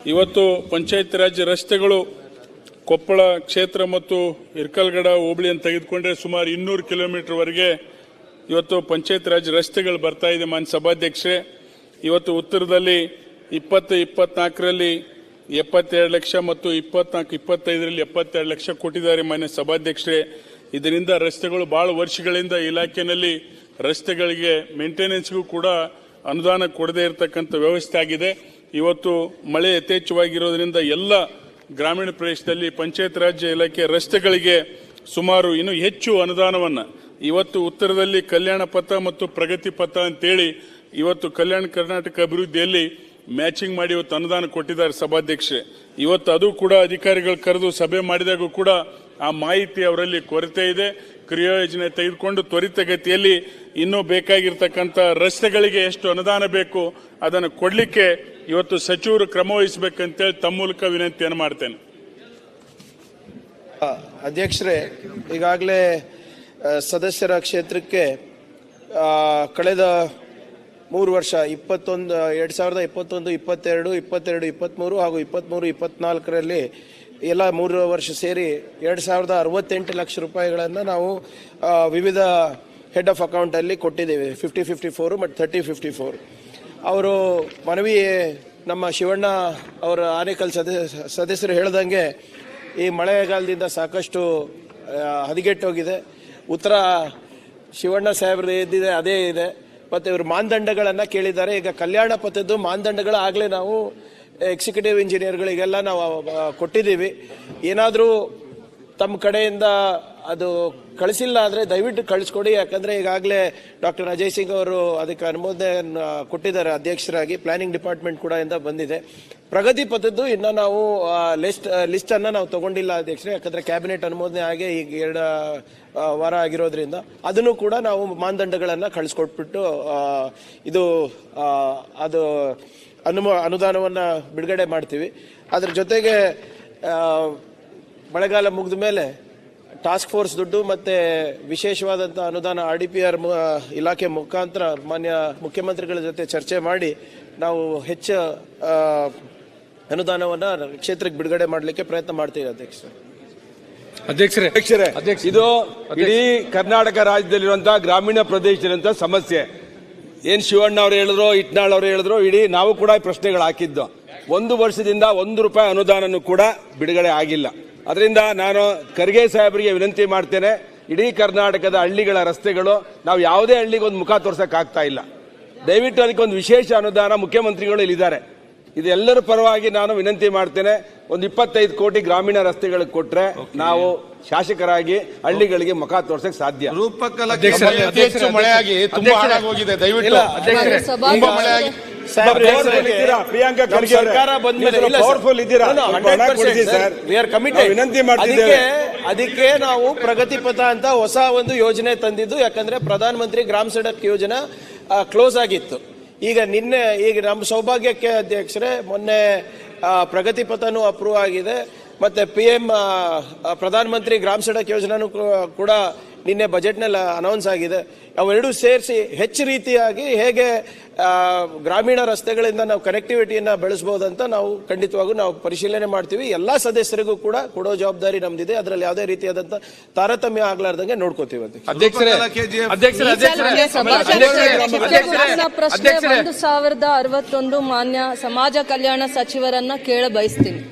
ಇವತ್ತು ಪಂಚಾಯತ್ ರಾಜ್ ರಸ್ತೆಗಳು ಕೊಪ್ಪಳ ಕ್ಷೇತ್ರ ಮತ್ತು ಇರ್ಕಲ್ಗಡ ಹೋಬಳಿಯನ್ನು ತೆಗೆದುಕೊಂಡ್ರೆ ಸುಮಾರು 200 ಕಿಲೋಮೀಟರ್ ವರೆಗೆ ಇವತ್ತು ಪಂಚಾಯತ್ ರಾಜ್ ರಸ್ತೆಗಳು ಬರ್ತಾ ಇದೆ. ಮಾನ್ಯ ಸಭಾಧ್ಯಕ್ಷರೇ, ಇವತ್ತು ಉತ್ತರದಲ್ಲಿ 2024ರಲ್ಲಿ 72 ಲಕ್ಷ ಮತ್ತು 24-25ರಲ್ಲಿ 72 ಲಕ್ಷ ಕೊಟ್ಟಿದ್ದಾರೆ. ಮಾನ್ಯ ಸಭಾಧ್ಯಕ್ಷರೇ, ಇದರಿಂದ ರಸ್ತೆಗಳು ಬಹಳ ವರ್ಷಗಳಿಂದ ಇಲಾಖೆಯಲ್ಲಿ ರಸ್ತೆಗಳಿಗೆ ಮೇಂಟೆನೆನ್ಸ್ಗೂ ಕೂಡ ಅನುದಾನ ಕೊಡದೇ ಇರತಕ್ಕಂಥ ವ್ಯವಸ್ಥೆ ಆಗಿದೆ. ಇವತ್ತು ಮಳೆ ಯಥೇಚ್ಛವಾಗಿರೋದ್ರಿಂದ ಎಲ್ಲ ಗ್ರಾಮೀಣ ಪ್ರದೇಶದಲ್ಲಿ ಪಂಚಾಯತ್ ರಾಜ್ ಇಲಾಖೆ ರಸ್ತೆಗಳಿಗೆ ಸುಮಾರು ಇನ್ನೂ ಹೆಚ್ಚು ಅನುದಾನವನ್ನು ಇವತ್ತು ಉತ್ತರದಲ್ಲಿ ಕಲ್ಯಾಣ ಪಥ ಮತ್ತು ಪ್ರಗತಿ ಪಥ ಅಂತೇಳಿ ಇವತ್ತು ಕಲ್ಯಾಣ ಕರ್ನಾಟಕ ಅಭಿವೃದ್ಧಿಯಲ್ಲಿ ಮ್ಯಾಚಿಂಗ್ ಮಾಡಿ ಇವತ್ತು ಅನುದಾನ ಕೊಟ್ಟಿದ್ದಾರೆ ಸಭಾಧ್ಯಕ್ಷರೇ. ಇವತ್ತು ಅದು ಕೂಡ ಅಧಿಕಾರಿಗಳು ಕರೆದು ಸಭೆ ಮಾಡಿದಾಗೂ ಕೂಡ ಆ ಮಾಹಿತಿ ಅವರಲ್ಲಿ ಕೊರತೆ ಇದೆ. ಕ್ರಿಯಾಯೋಜನೆ ತೆಗೆದುಕೊಂಡು ತ್ವರಿತಗತಿಯಲ್ಲಿ ಇನ್ನೂ ಬೇಕಾಗಿರ್ತಕ್ಕಂಥ ರಸ್ತೆಗಳಿಗೆ ಎಷ್ಟು ಅನುದಾನ ಬೇಕು ಅದನ್ನು ಕೊಡಲಿಕ್ಕೆ ಇವತ್ತು ಸಚಿವರು ಕ್ರಮ ವಹಿಸಬೇಕಂತೇಳಿ ತಮ್ಮ ಮೂಲಕ ವಿನಂತಿಯನ್ನು ಮಾಡ್ತೇನೆ. ಅಧ್ಯಕ್ಷರೇ, ಈಗಾಗಲೇ ಸದಸ್ಯರ ಕ್ಷೇತ್ರಕ್ಕೆ ಕಳೆದ 3 ವರ್ಷ 2021, 22, 23 ಹಾಗೂ 23-24ರಲ್ಲಿ ಎಲ್ಲ 3 ವರ್ಷ ಸೇರಿ 2068 ಲಕ್ಷ ರೂಪಾಯಿಗಳನ್ನು ನಾವು ವಿವಿಧ ಹೆಡ್ ಆಫ್ ಅಕೌಂಟಲ್ಲಿ ಕೊಟ್ಟಿದ್ದೇವೆ. 50-54 ಮತ್ತು 30-54. ಅವರು ಮನವಿ ನಮ್ಮ ಶಿವಣ್ಣ ಅವರ ಆನೇಕಲ್ ಸದಸ್ಯರು ಹೇಳ್ದಂಗೆ ಈ ಮಳೆಗಾಲದಿಂದ ಸಾಕಷ್ಟು ಹದಗೆಟ್ಟೋಗಿದೆ. ಉತ್ತರ ಶಿವಣ್ಣ ಸಾಹೇಬ್ರದ್ದು ಎದ್ದಿದೆ ಅದೇ ಇದೆ. ಮತ್ತು ಇವರು ಮಾನದಂಡಗಳನ್ನು ಕೇಳಿದ್ದಾರೆ. ಈಗ ಕಲ್ಯಾಣ ಪಥದ್ದು ಮಾನದಂಡಗಳು ಆಗಲೇ ನಾವು ಎಕ್ಸಿಕ್ಯೂಟಿವ್ ಇಂಜಿನಿಯರ್ಗಳಿಗೆಲ್ಲ ನಾವು ಕೊಟ್ಟಿದ್ದೀವಿ. ಏನಾದರೂ ತಮ್ಮ ಕಡೆಯಿಂದ ಅದು ಕಳಿಸಿಲ್ಲ ಅಂದರೆ ದಯವಿಟ್ಟು ಕಳಿಸ್ಕೊಡಿ. ಯಾಕಂದರೆ ಈಗಾಗಲೇ ಡಾಕ್ಟರ್ ಅಜಯ್ ಸಿಂಗ್ ಅವರು ಅದಕ್ಕೆ ಅನುಮೋದನೆ ಕೊಟ್ಟಿದ್ದಾರೆ ಅಧ್ಯಕ್ಷರಾಗಿ. ಪ್ಲಾನಿಂಗ್ ಡಿಪಾರ್ಟ್ಮೆಂಟ್ ಕೂಡ ಇಂದ ಬಂದಿದೆ. ಪ್ರಗತಿ ಪಥದ್ದು ಇನ್ನು ನಾವು ಲಿಸ್ಟನ್ನು ನಾವು ತಗೊಂಡಿಲ್ಲ ಅಧ್ಯಕ್ಷರೇ, ಯಾಕಂದರೆ ಕ್ಯಾಬಿನೆಟ್ ಅನುಮೋದನೆ ಆಗಿ ಈಗ 2 ವಾರ ಆಗಿರೋದ್ರಿಂದ ಅದನ್ನು ಕೂಡ ನಾವು ಮಾನದಂಡಗಳನ್ನು ಕಳಿಸ್ಕೊಟ್ಬಿಟ್ಟು ಅದು ಅನುದಾನವನ್ನು ಬಿಡುಗಡೆ ಮಾಡ್ತೀವಿ. ಅದರ ಜೊತೆಗೆ ಮಳೆಗಾಲ ಮುಗಿದ ಮೇಲೆ ಟಾಸ್ಕ್ ಫೋರ್ಸ್ ದುಡ್ಡು ಮತ್ತು ವಿಶೇಷವಾದಂಥ ಅನುದಾನ RDPR ಇಲಾಖೆ ಮುಖಾಂತರ ಮಾನ್ಯ ಮುಖ್ಯಮಂತ್ರಿಗಳ ಜೊತೆ ಚರ್ಚೆ ಮಾಡಿ ನಾವು ಹೆಚ್ಚು ಅನುದಾನವನ್ನು ಕ್ಷೇತ್ರಕ್ಕೆ ಬಿಡುಗಡೆ ಮಾಡಲಿಕ್ಕೆ ಪ್ರಯತ್ನ ಮಾಡ್ತೀವಿ. ಅಧ್ಯಕ್ಷರೇ, ಇದು ಇಡೀ ಕರ್ನಾಟಕ ರಾಜ್ಯದಲ್ಲಿರುವಂತಹ ಗ್ರಾಮೀಣ ಪ್ರದೇಶದಂತ ಸಮಸ್ಯೆ. ಏನ್ ಶಿವಣ್ಣ ಅವರು ಹೇಳಿದ್ರು, ಇಟ್ನಾಳ್ ಅವರು ಹೇಳಿದ್ರು, ಇಡೀ ನಾವು ಕೂಡ ಪ್ರಶ್ನೆಗಳು ಹಾಕಿದ್ದು. 1 ವರ್ಷದಿಂದ 1 ರೂಪಾಯಿ ಅನುದಾನನೂ ಕೂಡ ಬಿಡುಗಡೆ ಆಗಿಲ್ಲ. ಅದರಿಂದ ನಾನು ಖರ್ಗೆ ಸಾಹೇಬರಿಗೆ ವಿನಂತಿ ಮಾಡ್ತೇನೆ, ಇಡೀ ಕರ್ನಾಟಕದ ಹಳ್ಳಿಗಳ ರಸ್ತೆಗಳು ನಾವು ಯಾವುದೇ ಹಳ್ಳಿಗೆ ಒಂದು ಮುಖ ತೋರ್ಸಕ್ ಆಗ್ತಾ ಇಲ್ಲ. ದಯವಿಟ್ಟು ಅದಕ್ಕೆ ಒಂದು ವಿಶೇಷ ಅನುದಾನ ಮುಖ್ಯಮಂತ್ರಿಗಳು ಇಲ್ಲಿದ್ದಾರೆ. ಇದೆಲ್ಲರ ಪರವಾಗಿ ನಾನು ವಿನಂತಿ ಮಾಡ್ತೇನೆ. ಒಂದು 25 ಕೋಟಿ ಗ್ರಾಮೀಣ ರಸ್ತೆಗಳಿಗೆ ಕೊಟ್ರೆ ನಾವು ಶಾಸಕರಾಗಿ ಹಳ್ಳಿಗಳಿಗೆ ಮುಖ ತೋರ್ಸಕ್ ಸಾಧ್ಯ. ಪ್ರಿಯಾಂಕಾ ಖರ್ಗೆ ಸರ್ಕಾರ ವಿನಂತಿ ಮಾಡ್ತಿದ್ದೇವೆ. ಅದಕ್ಕೆ ನಾವು ಪ್ರಗತಿ ಪಥ ಅಂತ ಹೊಸ ಒಂದು ಯೋಜನೆ ತಂದಿದ್ದು. ಯಾಕಂದ್ರೆ ಪ್ರಧಾನ ಮಂತ್ರಿ ಗ್ರಾಮ ಸಡಕ್ ಯೋಜನಾ ಕ್ಲೋಸ್ ಆಗಿತ್ತು. ಈಗ ನಮ್ಮ ಸೌಭಾಗ್ಯಕ್ಕೆ ಅಧ್ಯಕ್ಷರೇ ಮೊನ್ನೆ ಪ್ರಗತಿ ಪಥನೂ ಅಪ್ರೂವ್ ಆಗಿದೆ. ಮತ್ತೆ PM ಪ್ರಧಾನ ಮಂತ್ರಿ ಗ್ರಾಮ ಸಡಕ್ ಯೋಜನಾನು ಕೂಡ ನಿನ್ನೆ ಬಜೆಟ್ನಲ್ಲಿ ಅನೌನ್ಸ್ ಆಗಿದೆ. ಅವೆರಡೂ ಸೇರಿಸಿ ಹೆಚ್ಚು ರೀತಿಯಾಗಿ ಹೇಗೆ ಗ್ರಾಮೀಣ ರಸ್ತೆಗಳಿಂದ ನಾವು ಕನೆಕ್ಟಿವಿಟಿಯನ್ನು ಬೆಳೆಸಬಹುದಂತ ನಾವು ಖಂಡಿತವಾಗೂ ನಾವು ಪರಿಶೀಲನೆ ಮಾಡ್ತೀವಿ. ಎಲ್ಲಾ ಸದಸ್ಯರಿಗೂ ಕೂಡ ಕೊಡೋ ಜವಾಬ್ದಾರಿ ನಮ್ದಿದೆ. ಅದರಲ್ಲಿ ಯಾವುದೇ ರೀತಿಯಾದಂತ ತಾರತಮ್ಯ ಆಗ್ಲಾರ್ದಂಗೆ ನೋಡ್ಕೋತೀವಿ. ಪ್ರಶ್ನೆ 1061 ಮಾನ್ಯ ಸಮಾಜ ಕಲ್ಯಾಣ ಸಚಿವರನ್ನ ಕೇಳ ಬಯಸ್ತೀನಿ.